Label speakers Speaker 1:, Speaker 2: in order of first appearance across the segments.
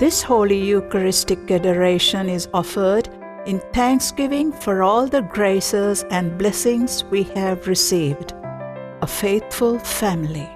Speaker 1: This Holy Eucharistic adoration is offered in thanksgiving for all the graces and blessings we have received. A faithful family.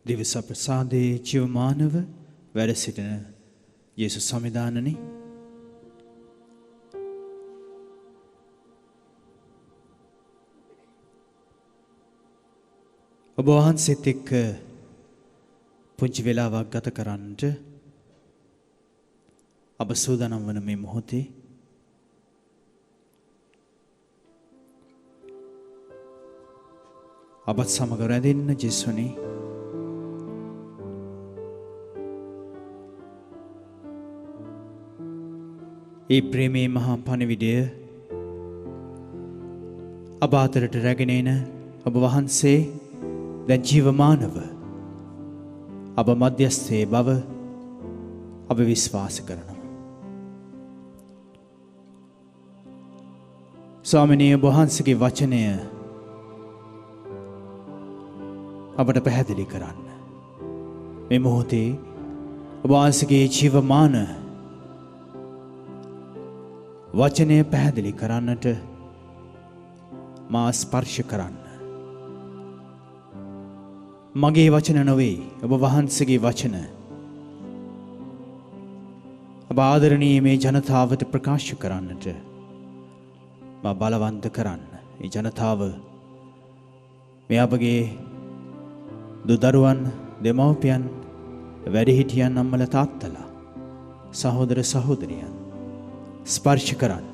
Speaker 2: දිවස ප්‍රසාදයේ ජීවමානව වැඩ සිටින යේසුස් සමිදානනි ඔබ වහන්සේත් එක්ක පුංචි වෙලාවක් ගත කරන්නට අප සූදානම් වන මේ මොහොතේ අපත් සමග රැඳෙන්න ජේසුනි ඒ ප්‍රේමයේ මහා පණිවිඩය අප අතරට රැගෙන එන ඔබ වහන්සේ දැන් ජීවමානව අප මධ්‍යස්ථයේ බව අප විශ්වාස කරනවා. ස්වාමිනී ඔබ වහන්සේගේ වචනය අපට පැහැදිලි කරන්න. මේ මොහොතේ ඔබ වහන්සේගේ ජීවමාන වචනය පැහැදිලි කරන්නට මා ස්පර්ශ කරන්න. මගේ වචන නොවේ ඔබ වහන්සේගේ වචන. ඔබ ආදරණීය මේ ජනතාවට ප්‍රකාශ කරන්නට මා බලවන්ත කරන්න. මේ ජනතාව මේ අපගේ දුදරුවන් දෙමව්පියන් වැඩිහිටියන් අම්මල තාත්තලා සහෝදර සහෝදරියන් ස්පර්ශ කරන්න.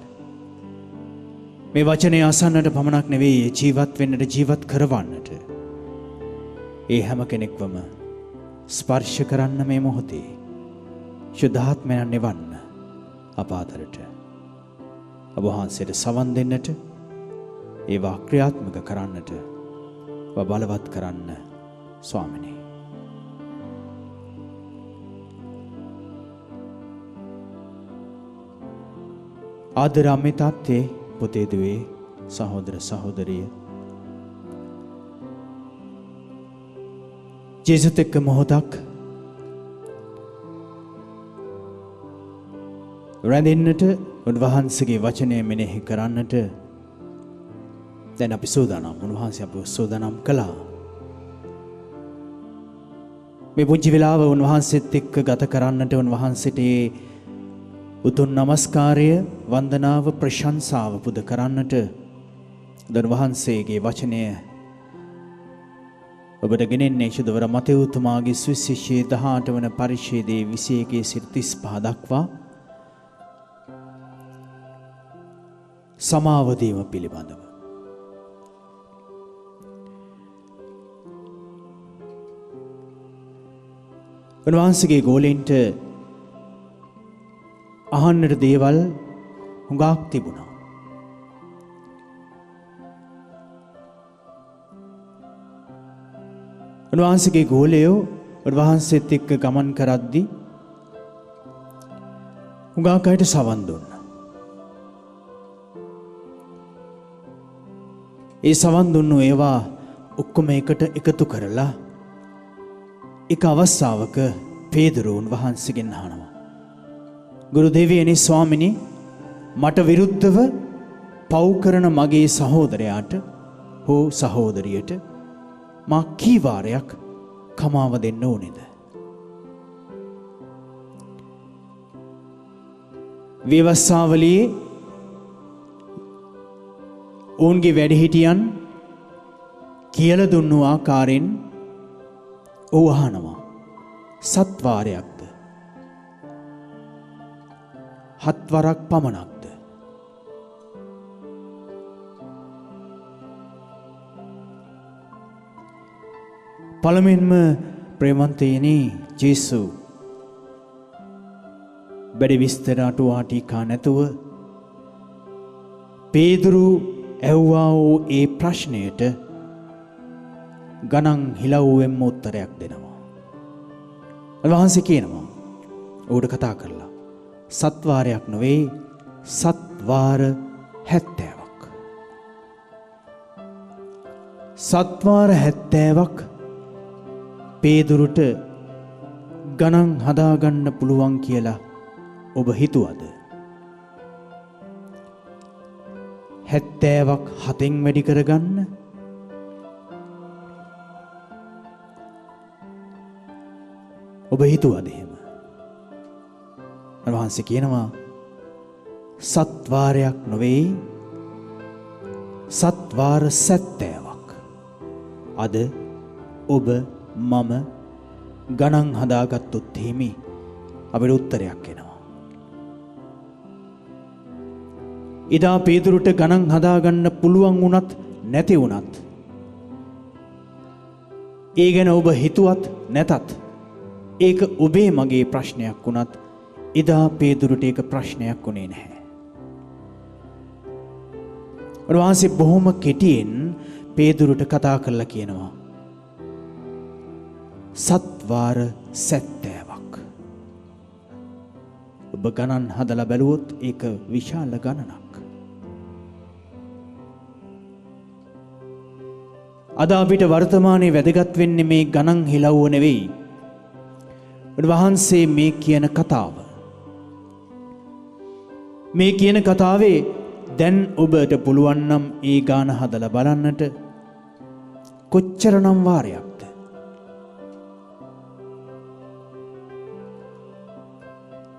Speaker 2: මේ වචනය අසන්නට පමණක් නෙවෙයි ජීවත් වෙන්නට ජීවත් කරවන්නට ඒ හැම කෙනෙක්වම ස්පර්ශ කරන්න මේ මොහොතේ ශුද්ධාත්මයන් නිවන්න අප අතරට ඔබ වහන්සේට සවන් දෙන්නට ඒවා ක්‍රියාත්මක කරන්නට ඔබ බලවත් කරන්න ස්වාමිනේ. ආදර අම්මේ තාත්තේ පුතේ දුවේ සහෝදර සහෝදරිය ජේසුස් එක්ක මොහොතක් රැඳෙන්නට උන්වහන්සේගේ වචනය මෙනෙහි කරන්නට දැන් අපි සූදානම්. උන්වහන්සේ අපව සූදානම් කළා. මේ පුංචි වෙලාව උන්වහන්සේත් එක්ක ගත කරන්නට උන්වහන්සේට උතුම් නමස්කාරය වන්දනාව ප්‍රශංසාව පුද කරන්නට උන්වහන්සේගේ වචනය ඔබට ගෙනෙන්නේ ශුද්ධවර මතෙව්තුමාගේ සුවිශේෂී 18 වන පරිච්ඡේදයේ 21 සිට 35 දක්වා සමාව දීම පිළිබඳව උන්වහන්සේගේ ගෝලෙන්ට අහන්නට දේවල් හුඟක් තිබුණා. උන්වහන්සේගේ ගෝලයෝ උන්වහන්සේත් එක්ක ගමන් කරද්දී හුඟක් අයට සවන් දුන්නා. ඒ සවන් දුන්නු ඒවා ඔක්කොම එකට එකතු කරලා එක අවස්ථාවක පේදුරුන් වහන්සේගෙන් අහනවා. ගුරු දෙවියනි ස්වාමිනි මට විරුද්ධව පව් කරන මගේ සහෝදරයාට හෝ සහෝදරියට මා කී වාරයක් කමාව දෙන්න ඕනේද? විවස්සාවලියේ ඔවුන්ගේ වැඩිහිටියන් කියලා දුන්නු ආකාරයෙන් ඔව් අහනවා. සත් වාරයක්ද? හත් වරක් පමණක්ද? පළමුවෙන්ම ප්‍රේමන්තයනි ජේසු බැරි විස්තර අටුවා ටීකා නැතුව පේදුරු ඇව්වා වූ ඒ ප්‍රශ්නයට ගණන් හිලව්වෙන්ම උත්තරයක් දෙනවා. උන්වහන්සේ කියනවා ඌට කතා කරලා සත් වාරයක් නෙවෙයි සත් වාර 70ක්. සත් වාර 70ක් පේදුරුට ගණන් හදාගන්න පුළුවන් කියලා ඔබ හිතුවද? 70ක් 7න් වැඩි කරගන්න ඔබ හිතුවද එහෙම? උන්වහන්සේ කියනවා සත් වාරයක් නෙවෙයි සත් වාර 70ක්. අද ඔබ මම ගණන් හදාගත්තොත් හිමි අපිට උත්තරයක් එනවා. ඉදා පේදුරුට ගණන් හදාගන්න පුළුවන් වුණත් නැති වුණත් ඒ ගැන ඔබ හිතුවත් නැතත් ඒක ඔබේ මගේ ප්‍රශ්නයක් වුණත් එදා පේදුරුට ඒක ප්‍රශ්නයක් වුණේ නැහැ. උන්වහන්සේ බොහොම කෙටියෙන් පේදුරුට කතා කරලා කියනවා සත් වාර 70ක්. ඔබ ගණන් හදලා බැලුවොත් ඒක විශාල ගණනක්. අද අපිට වර්තමානයේ වැදගත් වෙන්නේ මේ ගණන් හිලව්ව නෙවෙයි. උන්වහන්සේ මේ කියන කතාව. මේ කියන කතාවේ දැන් ඔබට පුළුවන් නම් ඒ ගාන හදලා බලන්නට කොච්චරනම් වාරයක්ද?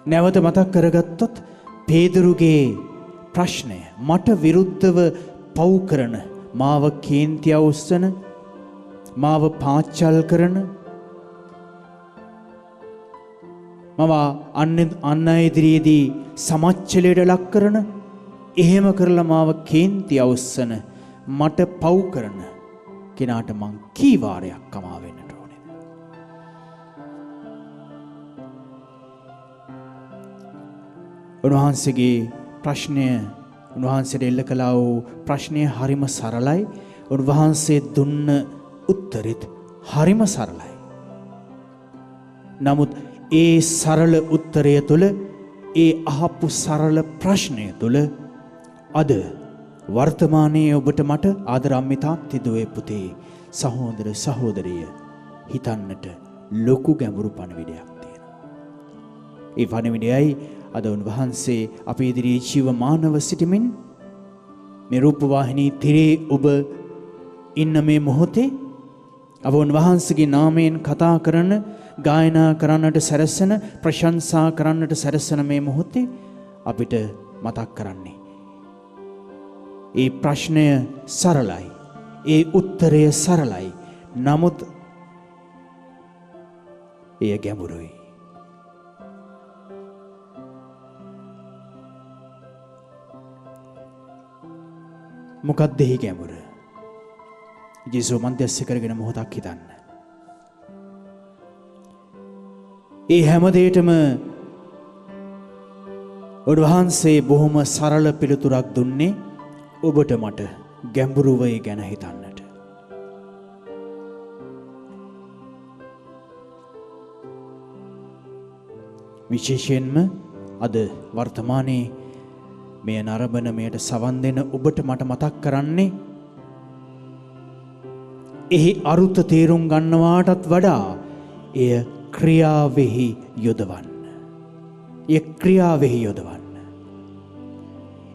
Speaker 2: නැවත මතක් කරගත්තොත් පේදුරුගේ ප්‍රශ්නය මට විරුද්ධව පව් කරන මාව කේන්ති අවුස්සන මාව පාච්චල් කරන මම අන්න ඉදිරියේදී සමච්චලයට ලක් කරන එහෙම කරලා මාව කේන්ති අවුස්සන මට පව් කරන කෙනාට මං කී වාරයක් කමා වෙන්නට ඕනේද? උන්වහන්සේගේ ප්‍රශ්නය උන්වහන්සේට එල්ල කළා වූ ප්‍රශ්නය හරිම සරලයි. උන්වහන්සේ දුන්න උත්තරෙත් හරිම සරලයි. නමුත් ඒ සරල උත්තරය තුළ ඒ අහපු සරල ප්‍රශ්නය තුළ අද වර්තමානයේ ඔබට මට ආදරම්මි තාත්ති දුවේ පුතේ සහෝදර සහෝදරිය හිතන්නට ලොකු ගැඹුරු පණිවිඩයක් තියෙනවා. ඒ පණිවිඩයයි අද උන්වහන්සේ අපේ ඉදිරියේ ජීවමානව සිටමින් මේ රූපවාහිනී තිරේ ඔබ ඉන්න මේ මොහොතේ අප උන්වහන්සේගේ නාමයෙන් කතා කරන ගායනා කරන්නට සැරසෙන ප්‍රශංසා කරන්නට සැරසෙන මේ මොහොතේ අපිට මතක් කරන්නේ ඒ ප්‍රශ්නය සරලයි ඒ උත්තරය සරලයි නමුත් එය ගැඹුරුයි. මොකක්ද එහි ගැඹුර? ජේසුස් මන්දස්ස කරගෙන මොහොතක් හිතන්න. ඒ හැම දෙයකම උන්වහන්සේ බොහොම සරල පිළිතුරක් දුන්නේ ඔබට මට ගැඹුරුව ඒ ගැන හිතන්නට. විශේෂයෙන්ම අද වර්තමානයේ මේ නරඹන මෙයට සවන් දෙන ඔබට මට මතක් කරන්නේ එහි අරුත තේරුම් ගන්නවාටත් වඩා එය ක්‍රියාවෙහි යොදවන්න. ඒ ක්‍රියාවෙහි යොදවන්න.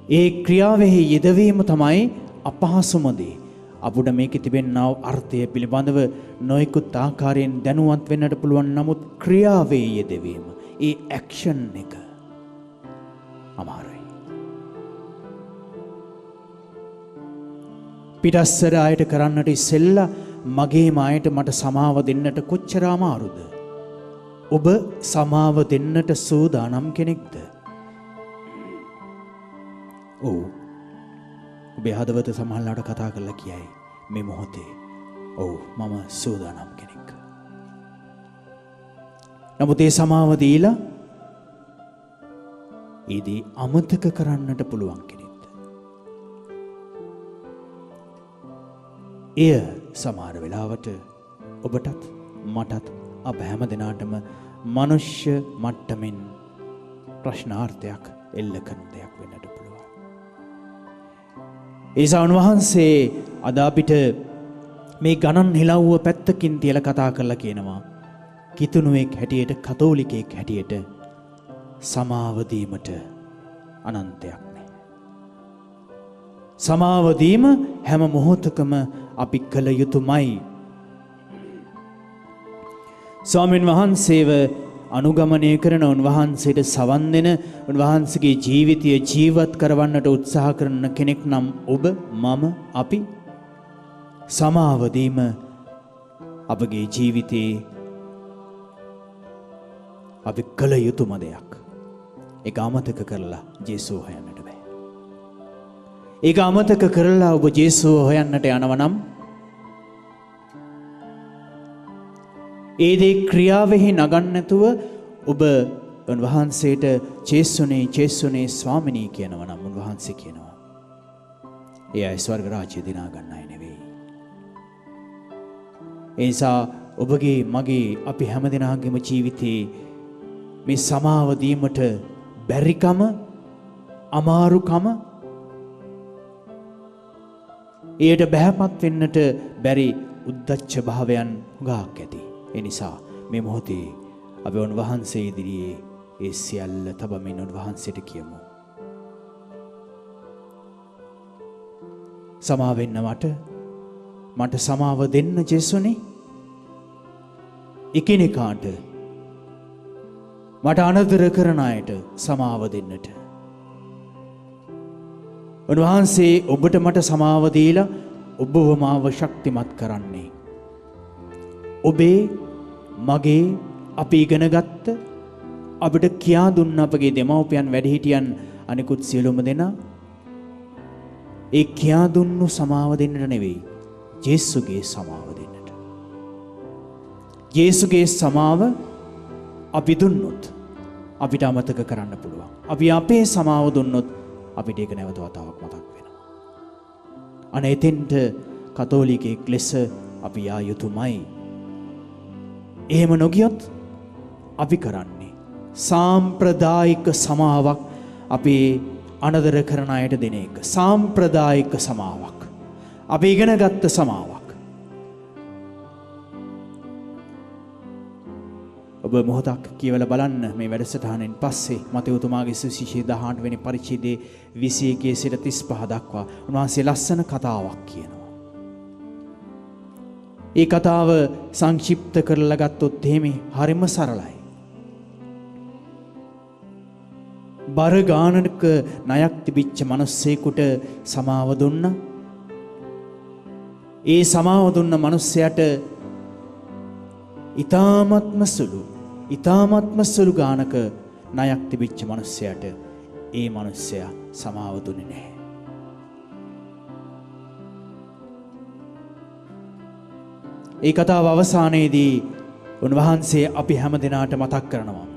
Speaker 2: ඒ ක්‍රියාවෙහි යෙදවීම තමයි අපහසුම දේ. අපුඩ මේකේ තිබෙනා අර්ථය පිළිබඳව නොයෙකුත් ආකාරයෙන් දැනුවත් වෙන්නට පුළුවන්. නමුත් ක්‍රියාවේ යෙදවීම, ඒ ඇක්ෂන් එක අමාරුයි. පිටස්සර ආයත කරන්නට ඉස්සෙල්ලා මගේම ආයත මට සමාව දෙන්නට කොච්චර අමාරුද? ඔබ සමාව දෙන්නට සූදානම් කෙනෙක්ද? ඔව්. ඔබේ හදවත සමහරවිට කතා කරලා කියයි මේ මොහොතේ ඔව් මම සූදානම් කෙනෙක්. නමුත් ඒ සමාව දීලා ඊදී අමතක කරන්නට පුළුවන් කෙනෙක්ද? එය සමහර වෙලාවට ඔබටත් මටත් අප හැම දිනාටම මනුෂ්‍ය මට්ටමින් ප්‍රශ්නාර්ථයක් එල්ල කරන දෙයක් වෙන්නට පුළුවන්. ඒසා උන්වහන්සේ අද අපිට මේ ගණන් හිලව්ව පැත්තකින් තියලා කතා කරලා කියනවා කිතුණුවෙක් හැටියට කතෝලිකයෙක් හැටියට සමාව දීමට අනන්තයක් නැහැ. සමාව දීම හැම මොහොතකම අපි කළ යුතුමයි. ස්වාමීන් වහන්සේව අනුගමනය කරන උන්වහන්සේට සවන් දෙන උන්වහන්සේගේ ජීවිතය ජීවත් කරවන්නට උත්සාහ කරන කෙනෙක් නම් ඔබ මම අපි සමාව දීම අපගේ ජීවිතයේ අපි කළ යුතුම දෙයක්. ඒක අමතක කරලා ජේසුව හොයන්නට බෑ. ඒක අමතක කරලා ඔබ ජේසුව හොයන්නට යනවා නම් ඒ දේ ක්‍රියාවෙහි නගන්න නැතුව ඔබ උන්වහන්සේට ජේසුනේ ජේසුනේ ස්වාමිනී කියනවා නම් උන්වහන්සේ කියනවා ඒ අය ස්වර්ග රාජ්‍ය දිනා ගන්න අය නෙවෙයි. ඒ නිසා ඔබගේ මගේ අපි හැමදෙනාගේම ජීවිතේ මේ සමාව දීමට බැරිකම අමාරුකම එයට බහැපත් වෙන්නට බැරි උද්දච්ච භාවයන් හුඟක් ඇති. ඒ නිසා මේ මොහොතේ අපි උන්වහන්සේ ඉදිරියේ ඒ සියල්ල තබමින් උන්වහන්සේට කියමු. සමාව වෙන්න මට සමාව දෙන්න ජේසුනේ. එකිනෙකාට මට අනදර කරන අයට සමාව දෙන්නට. උන්වහන්සේ ඔබට මට සමාව දීලා ඔබව මාව ශක්තිමත් කරන්නේ. ඔබේ මගේ අපි ඉගෙන ගත්ත අපිට කියා දුන්න අපගේ දෙමව්පියන් වැඩිහිටියන් අනිකුත් සියලුම දෙනා ඒ කියා දුන්නු සමාව දෙන්නට නෙවෙයි ජේසුගේ සමාව දෙන්නට. ජේසුගේ සමාව අපි දුන්නොත් අපිට අමතක කරන්න පුළුවන්. අපි අපේ සමාව දුන්නොත් අපිට ඒක නැවත වතාවක් මතක් වෙනවා. අනේ එතෙන්ට කතෝලිකයෙක් ලෙස අපි යා යුතුමයි. එහෙම නොගියොත් අපි කරන්නේ සාම්ප්‍රදායික සමාවක් අපේ අනදර කරන අයට දෙන එක. සාම්ප්‍රදායික සමාවක්. අපි ඉගෙන ගත්ත සමාවක්. ඔබ මොහොතක් කියවලා බලන්න මේ වැඩසටහනෙන් පස්සේ මතෙව්තුමාගේ සුවිශේෂී 18 වෙනි පරිච්ඡේදයේ 21 සිට 35 දක්වා උන්වහන්සේ ලස්සන කතාවක් කියනවා. ඒ කතාව සංක්ෂිප්ත කරලා ගත්තොත් එහෙම හරිම සරලයි. බර ගානක ණයක් තිබිච්ච මිනිස්සෙකුට සමාව දුන්නා. ඒ සමාව දුන්න මිනිස්සයාට ඊ타ත්ම සුළු ගානක ණයක් තිබිච්ච මිනිස්සයාට ඒ මිනිස්සයා සමාව දුන්නේ නැහැ. ඒ කතාව අවසානයේදී උන්වහන්සේ අපි හැම දිනාට මතක් කරනවා.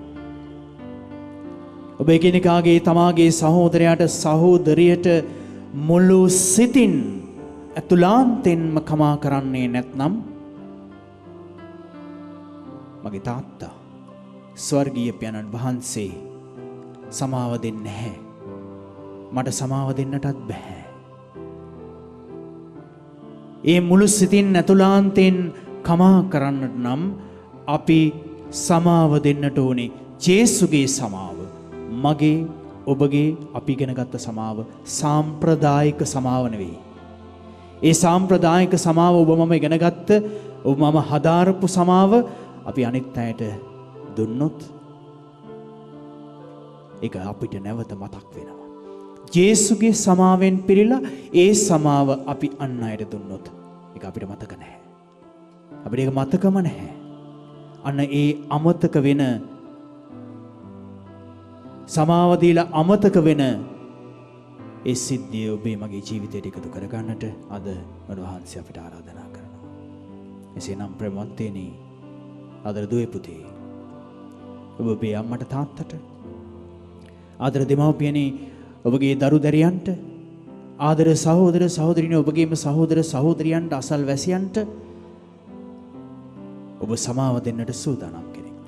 Speaker 2: ඔබ එකිනෙකාගේ තමාගේ සහෝදරයාට සහෝදරියට මුළු සිතින් අතුලාන්තෙන්ම කමා කරන්නේ නැත්නම් මගේ තාත්තා ස්වර්ගීය පියාණන් වහන්සේ සමාව දෙන්නේ නැහැ. මට සමාව දෙන්නටත් බෑ. ඒ මුළු සිතින් අතුලාන්තෙන් කමා කරන්නට නම් අපි සමාව දෙන්නට ඕනේ. ජේසුගේ සමාව, මගේ ඔබගේ අපි ඉගෙන ගත්ත සමාව සාම්ප්‍රදායික සමාව නෙවෙයි. ඒ සාම්ප්‍රදායික සමාව ඔබ මම ඉගෙන ගත්ත ඔබ මම හදාරපු සමාව අපි අනිත් අයට දුන්නොත් ඒක අපිට නැවත මතක් වෙනවා. ජේසුගේ සමාවෙන් පිරීලා ඒ සමාව අපි අන් අයට දුන්නොත් ඒක අපිට මතක නැහැ. අපිට ඒක මතකම නැහැ. අන්න ඒ අමතක වෙන සමාව දීලා අමතක වෙන ඒ සිද්ධිය ඔබේ මගේ ජීවිතයට එකතු කර ගන්නට අද උන්වහන්සේ අපිට ආරාධනා කරනවා. එසේනම් ප්‍රේමවන්තයනි, ආදර දුවේ පුතේ, ඔබ ඔබේ අම්මට තාත්තට, ආදර දෙමව්පියනි ඔබගේ දරු දැරියන්ට, ආදර සහෝදර සහෝදරියනි ඔබගේම සහෝදර සහෝදරියන්ට, අසල්වැසියන්ට ඔබ සමාව දෙන්නට සූදානම් කෙනෙක්ද?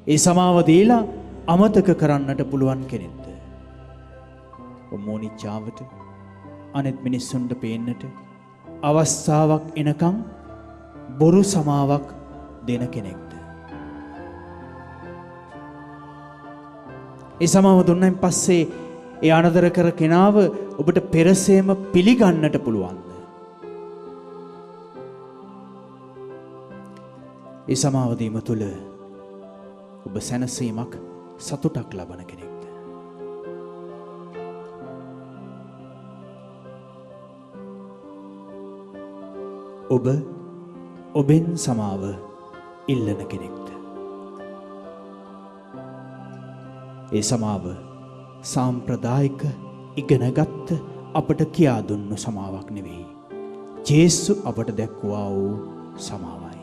Speaker 2: ඒ සමාව දීලා අමතක කරන්නට පුළුවන් කෙනෙක්ද? ඔබ මොනිච්චාවට අනෙත් මිනිස්සුන්ට පේන්නට අවස්ථාවක් එනකම් බොරු සමාවක් දෙන කෙනෙක්ද? ඒ සමාව දුන්නයින් පස්සේ ඒ අනදර කර කෙනාව ඔබට පෙරසේම පිළිගන්නට පුළුවන්ද? ඒ සමාව දීම තුළ ඔබ සැනසීමක් සතුටක් ලබන කෙනෙක්ද? ඔබ ඔබෙන් සමාව ඉල්ලන කෙනෙක්ද? ඒ සමාව සාම්ප්‍රදායික ඉගෙනගත්ත අපට කියා දුන්නු සමාවක් නෙවෙයි. ජේසු අපට දැක්වුවා වූ සමාවයි.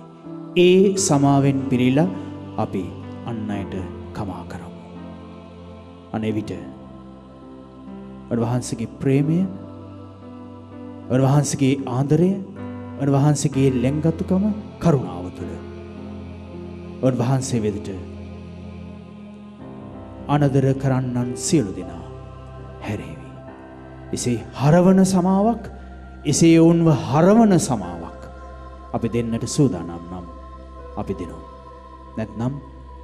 Speaker 2: ඒ සමාවෙන් පිරීලා අපි අන් අයට කමා කරමු. අනේ විට උන්වහන්සේගේ ප්‍රේමය, උන්වහන්සේගේ ආදරය, උන්වහන්සේගේ ලෙන්ගතුකම, කරුණාව තුළ උන්වහන්සේ වෙතට අනදර කරන්නන් සියලු දෙනා හැරේවි. එසේ හරවන සමාවක්, එසේ ඔවුන්ව හරවන සමාවක් අපි දෙන්නට සූදානම් නම් අපි දෙනු. නැත්නම්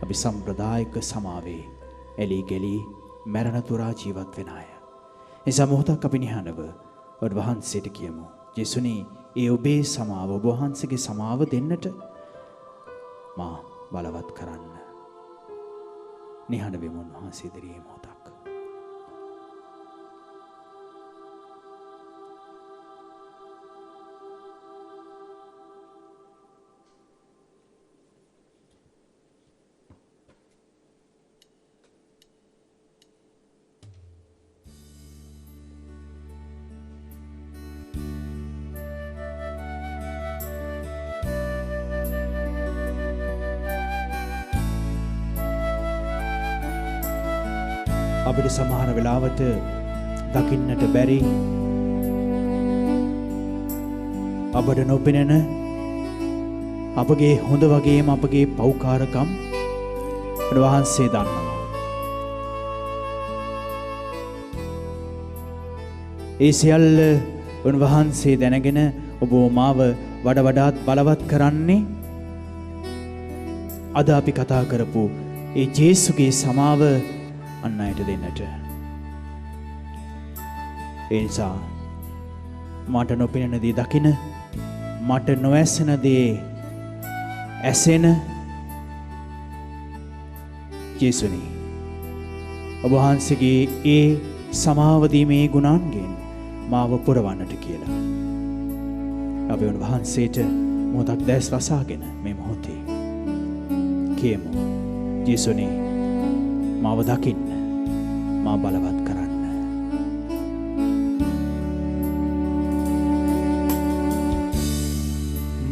Speaker 2: අපි සම්ප්‍රදායික සමාවේ එලී ගලී මරණ තුරා ජීවත් වෙන අය. නිසා මොහොතක් අපි නිහඬව උන්වහන්සේට කියමු, ජේසුනි, ඒ ඔබේ සමාව, ඔබ වහන්සේගේ සමාව දෙන්නට මා බලවත් කරන්න. නිහඬ වෙමු උන්වහන්සේ ඉදිරියේ මොහොතක්. අපිට සමහර වෙලාවට දකින්නට බැරි, අපට නොපෙනෙන අපගේ හොඳ වගේම අපගේ පෞකාරකම් උන්වහන්සේ දන්නවා. ඒ සියල්ල උන්වහන්සේ දැනගෙන ඔබ මාව වඩ වඩාත් බලවත් කරන්නේ අද අපි කතා කරපු ඒ ජේසුගේ සමාව අන් අයට දෙන්නට. ඒ නිසා මට නොපෙනෙන දේ දකින, මට නොඇසෙන දේ ඇසෙන ජේසුනි, ඔබ වහන්සේගේ ඒ සමාව දීමේ ගුණාන්ගෙන් මාව පුරවන්නට කියලා. අපි උන්වහන්සේට මොහොතක් දැස් වසාගෙන මේ මොහොතේ කියමු, ජේසුනි මාව දකින්න, මා බලවත් කරන්න.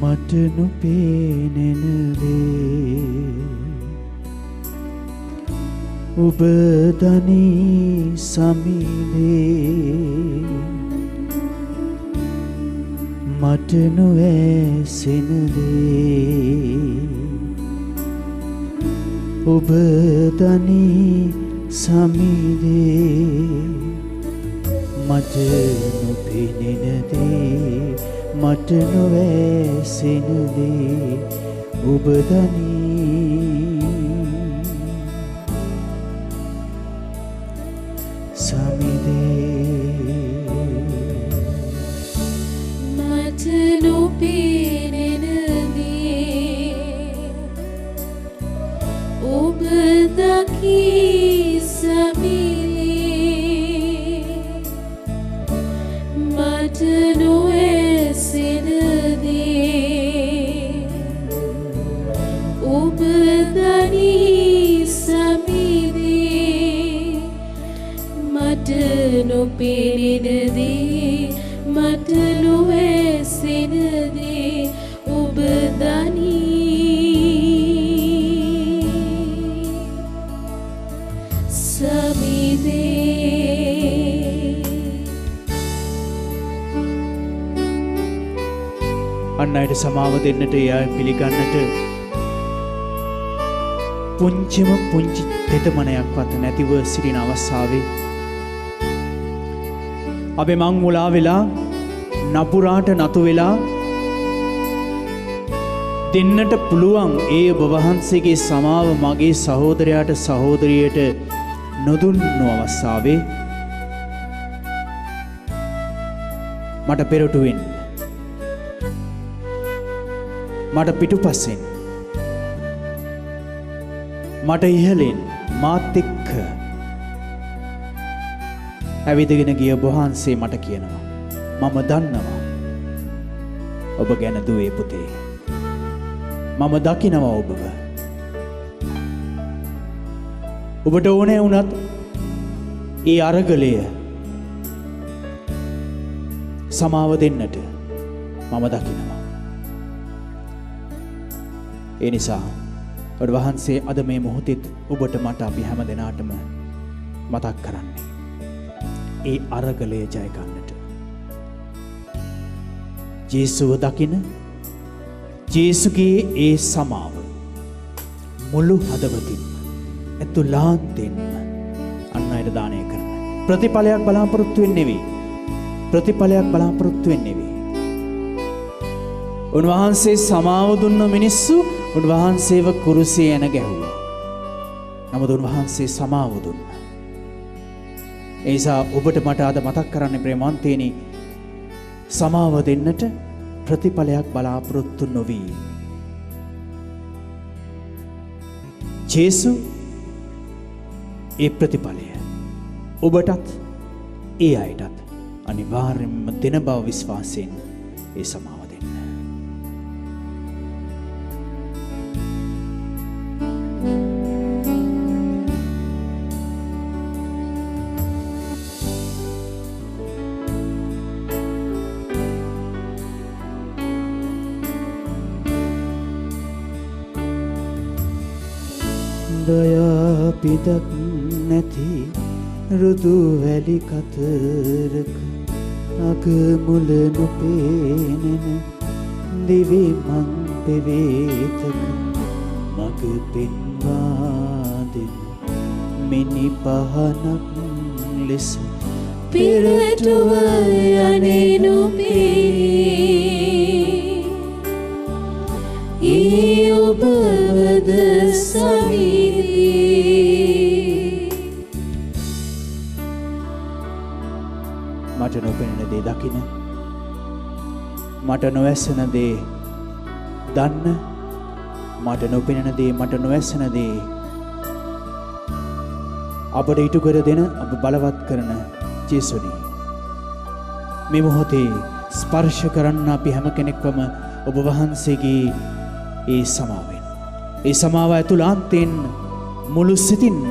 Speaker 2: මට නොපෙනෙන දේ ඔබ දනී සමිලේ, මට නොඇසෙන දේ ඔබ දනී සමිලේ, මට නොපෙනෙන දේ මට නොඇසෙන දේ ඔබ දනී සමිලේ,
Speaker 3: මට නොපෙනෙන දේ ඔබ දකී සමිලේ, මට නොඇසෙන දේ ඔබ දනී සමිලේ, මට නොපෙනෙන දේ මට නොඇසෙන දේ ඔබ දනී සමිලේ.
Speaker 2: අන් අයට සමාව දෙන්නට, ඒ අය පිළිගන්නට පුංචිම පුංචි තෙතමනයක්වත් නැතිව සිටින අවස්ථාවේ අපේ මං මුලා වෙලා, නපුරාට නතු වෙලා දෙන්නට පුළුවන් ඒ ඔබ වහන්සේගේ සමාව මගේ සහෝදරයාට සහෝදරියට නොදුන්නු අවස්ථාවේ මට පෙරටුවෙන්, මට පිටුපස්සෙන්, මට ඉහලින් මාත් එක්ක ඇවිදගෙන ගිය ඔබ වහන්සේ මට කියනවා, මම දන්නවා ඔබ ගැන දුවේ පුතේ, මම දකිනවා ඔබව. ඔබට ඕනේ වුණත් ඒ අරගලය සමාව දෙන්නට මම දකිනවා. ඒ නිසා ඔබ වහන්සේ අද මේ මොහොතේ ඔබට මට අපි හැම දෙනාටම මතක් කරන්නේ ඒ අරගලය ජය ගන්නට. ජේසුව දකින, ජේසුගේ ඒ සමාව මුළු හදවතින්ම ඇතුළාන්තයෙන්ම අන් අයට දානය කරන. ප්‍රතිඵලයක් බලාපොරොත්තු වෙන්නේ නෙවෙයි. ප්‍රතිඵලයක් බලාපොරොත්තු වෙන්නේ නෙවෙයි. උන්වහන්සේ සමාව දුන්න මිනිස්සු උන්වහන්සේව කුරුසියේ එන ගැහුවා. නමුත් උන්වහන්සේ සමාව දුන්නා. ඒ නිසා ඔබට මට අද මතක් කරන්න ප්‍රේමවන්තයනි, සමාව දෙන්නට ප්‍රතිඵලයක් බලාපොරොත්තු නොවී ජේසු ඒ ප්‍රතිඵලය ඔබටත් ඒ අයටත් අනිවාර්යෙන්ම දෙන බව විශ්වාසයෙන් ඒ සමාව දෙන්න. දයා පිටක් නැති රුදු වැලි කතරක අග මුල නොපේනෙන දිවි මං පෙවේතක මග පෙන්වා දෙන මිනි පහනක් ලෙස
Speaker 3: පෙරටුව යන්නේ නොපේ ඒ ඔබවද සවිදී
Speaker 2: මට නොපෙනෙන දේ දකින මට නොඇසෙන දේ දන්න මට නොපෙනෙන දේ මට නොඇසෙන දේ අපට ඉටු කර දෙන අප බලවත් කරන ජේසුනි මේ මොහොතේ ස්පර්ශ කරන්න අපි හැම කෙනෙක්වම ඔබ වහන්සේගේ ඒ සමාවෙන් ඒ සමාව ඇතුළාන්තයෙන් මුළු සිතින්ම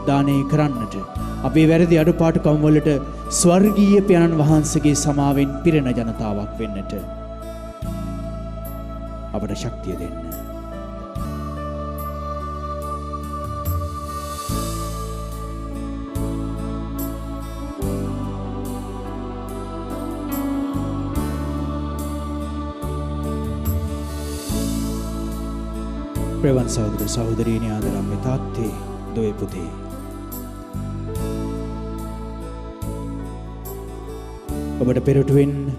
Speaker 2: දානය කරන්නට අපේ වැරදි අඩුපාඩුකම් වලට ස්වර්ගීය පියාණන් වහන්සේගේ සමාවෙන් පිරෙන ජනතාවක් වෙන්නට අපට ශක්තිය දෙන්න. ප්‍රේමවත් සහෝදර සහෝදරියනි ආදරණීය තාත්තේ දුවේ පුතේ ඔබට පෙරටුවෙන්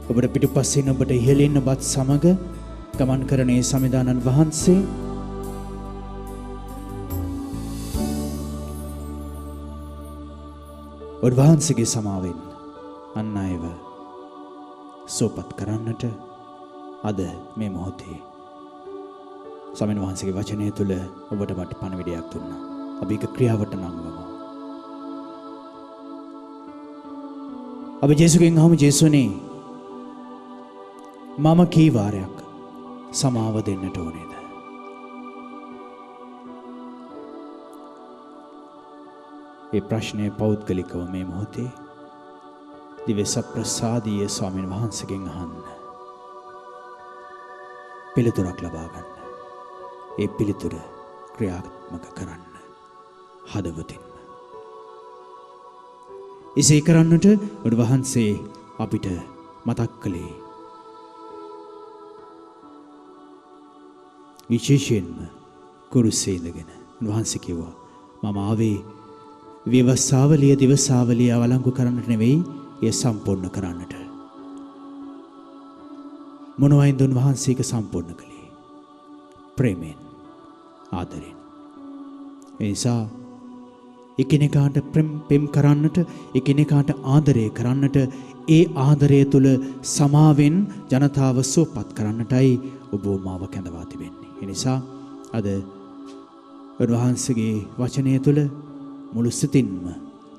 Speaker 2: ඔබට පිටුපස්සෙන් ඔබට ඉහළින් ඔබත් සමග ගමන් කරන ඒ සමිදානන් වහන්සේ ඔබ වහන්සේගේ සමාවෙන් අන් අයව සෝපත් කරන්නට අද මේ මොහොතේ ස්වාමීන් වහන්සේගේ වචනය තුළ ඔබට මට පණිවිඩයක් දුන්නා. අපි ඒක ක්‍රියාවට නංවමු. අපි ජේසුගෙන් අහමු ජේසුනේ මම කී වාරයක් සමාව දෙන්නට ඕනේද? ඒ ප්‍රශ්නය පෞද්ගලිකව මේ මොහොතේ දිව්‍ය සප්‍රසාදීය ස්වාමීන් වහන්සේගෙන් අහන්න. පිළිතුරක් ලබා ගන්න. ඒ පිළිතුර ක්‍රියාත්මක කරන්න හදවතින්ම. එසේ කරන්නට ඔබ වහන්සේ අපිට මතක් කළේ විශේෂයෙන්ම කුරුසේ ඉඳගෙන වහන්සේ කිව්වා මම ආවේ විවසාවලිය දිවසාවලිය අවලංගු කරන්නට නෙවෙයි ඒ සම්පූර්ණ කරන්නට. මොනවයින්ද උන්වහන්සේක සම්පූර්ණ කළේ? ප්‍රේමෙන් ආදරෙන්. ඒ නිසා එකිනෙකාට පෙම් කරන්නට එකිනෙකාට ආදරය කරන්නට ඒ ආදරය තුළ සමාවෙන් ජනතාව සුවපත් කරන්නටයි ඔබ මාව කැඳවා තිබෙන්නේ. ඒ නිසා අද උන්වහන්සේගේ වචනය තුළ මුළු සිතින්ම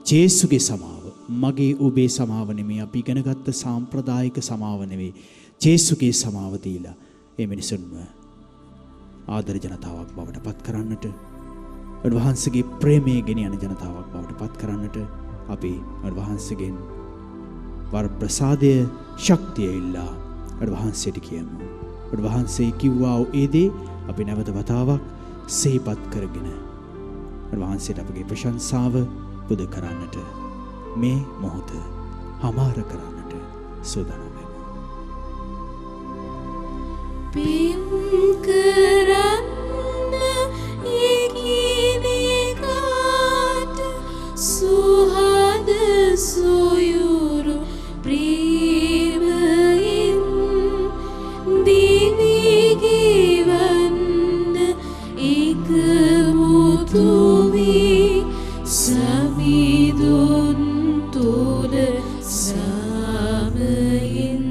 Speaker 2: ජේසුගේ සමාව මගේ ඔබේ සමාව නෙමෙයි අපි ඉගෙනගත්ත සාම්ප්‍රදායික සමාව නෙවෙයි ජේසුගේ සමාව දීලා ඒ මිනිසුන්ව ආදර ජනතාවක් බවට පත් කරන්නට උන්වහන්සේගේ ප්‍රේමයේ ගෙන යන ජනතාවක් බවට පත් කරන්නට අපි උන්වහන්සේගෙන් වර ප්‍රසාදය ශක්තිය ඉල්ලා උන්වහන්සේට කියමු. උන්වහන්සේ කිව්වා ඒ දේ අපි නැවත වතාවක් සිහිපත් කරගෙන උන්වහන්සේට අපගේ ප්‍රශංසාව පුද කරන්නට මේ මොහොත හමාර කරන්නට සූදානම් වෙමු.
Speaker 3: පින් කරන්න එකිනෙකාට සුහද සොයුරු ප්‍රේමයෙන් දිවි ගෙවන්න එකමුතු වී සමිඳුන් තුල සමයෙන්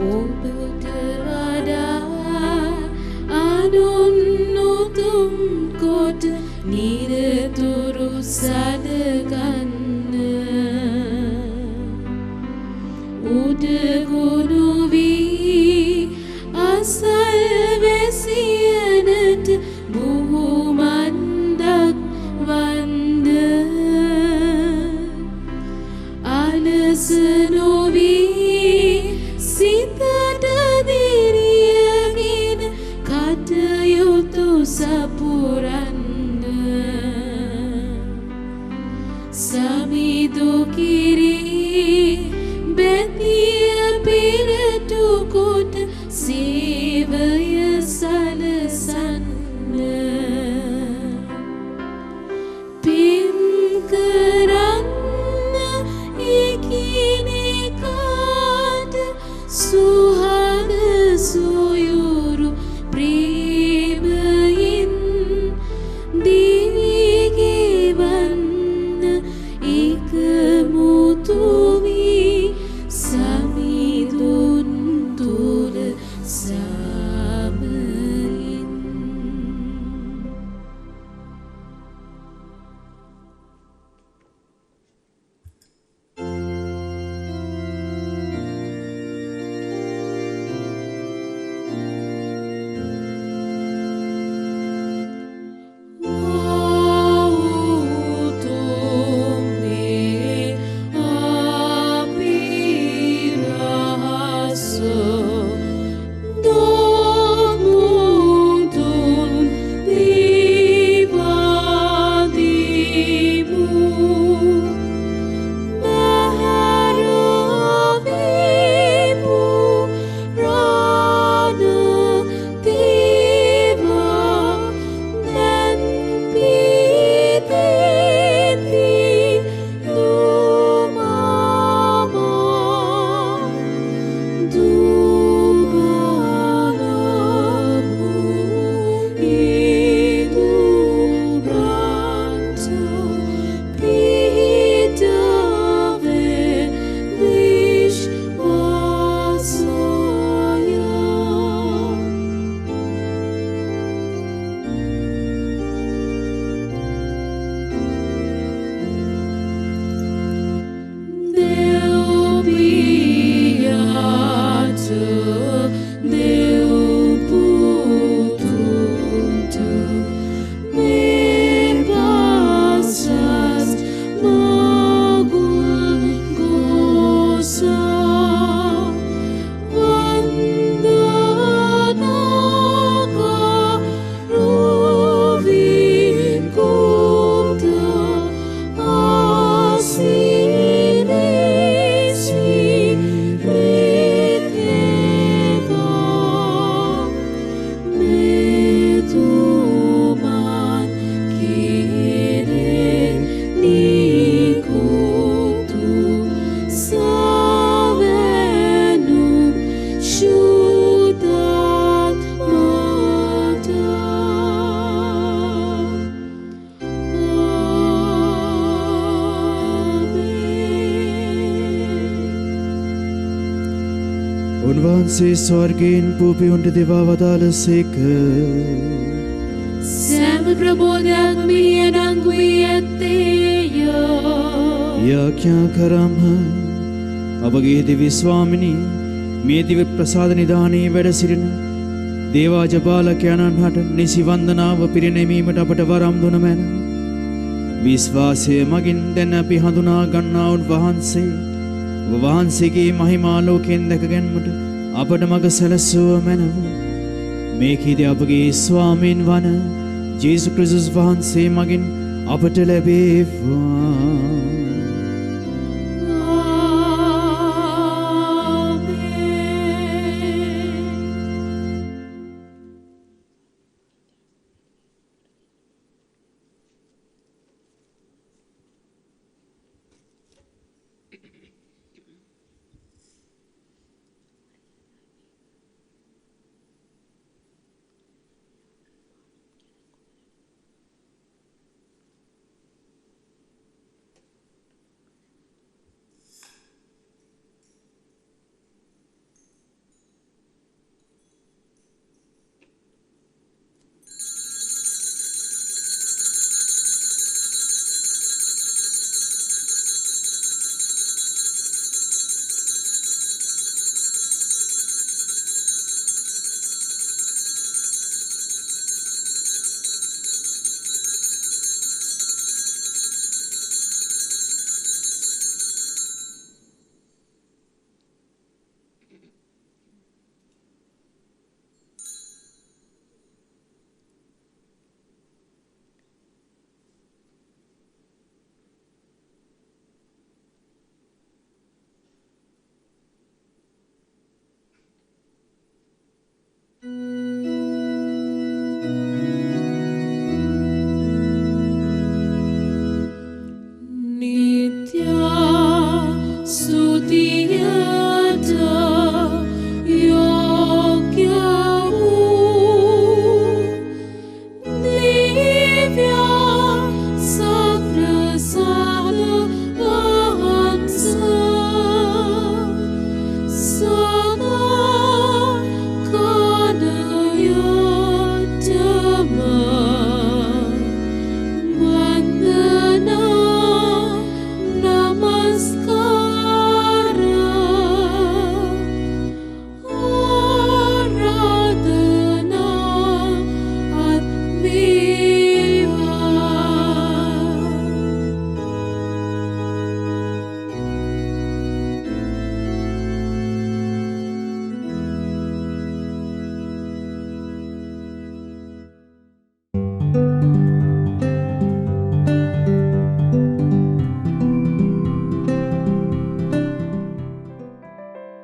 Speaker 3: ඔබට වඩා අනුන්නුතුම් කොට නිරතුරු සදගන්න උඩගුණු වී අසල්වැසියනට බුහුමන්දක් වන්ද අලස නොවී සිතට දිරියගෙන කටයුතු සපුරන්න සමිදු කිරී බැතිය පෙරටු කොට සේවය සලසන්න එකමුතු වී සමිඳුන් තුල සමයින්
Speaker 2: උන්වහන්සේ ස්වර්ගයෙන් පූපියුන්ට දෙවා වදාළසේක.
Speaker 3: සෑම ප්‍රබෝධයක්ම මෙහි අඩංගු වී ඇත්තේය.
Speaker 2: යාඥා කරම්හ අපගේ දිව්‍ය ස්වාමිනී මේ දිව්‍ය ප්‍රසාද නිධානයේ වැඩ සිටින දේවාජපාලකයන්න් හට නිසි වන්දනාව පිරිනැමීමට අපට වරම් දුන මැන. විශ්වාසය මගින් දැන් අපි හඳුනා ගන්නා උන්වහන්සේ වහන්සේගේ මහිමා ලෝකයෙන් දැක ගැනීමට අපට මඟ සැලසුව මැනව. මේකීද අපගේ ස්වාමීන් වන ජේසුස් ක්‍රිස්තුස් වහන්සේ මගින් අපට ලැබේවා.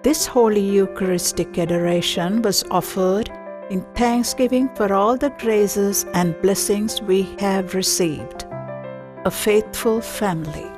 Speaker 1: This Holy Eucharistic adoration was offered in thanksgiving for all the graces and blessings we have received. A faithful family.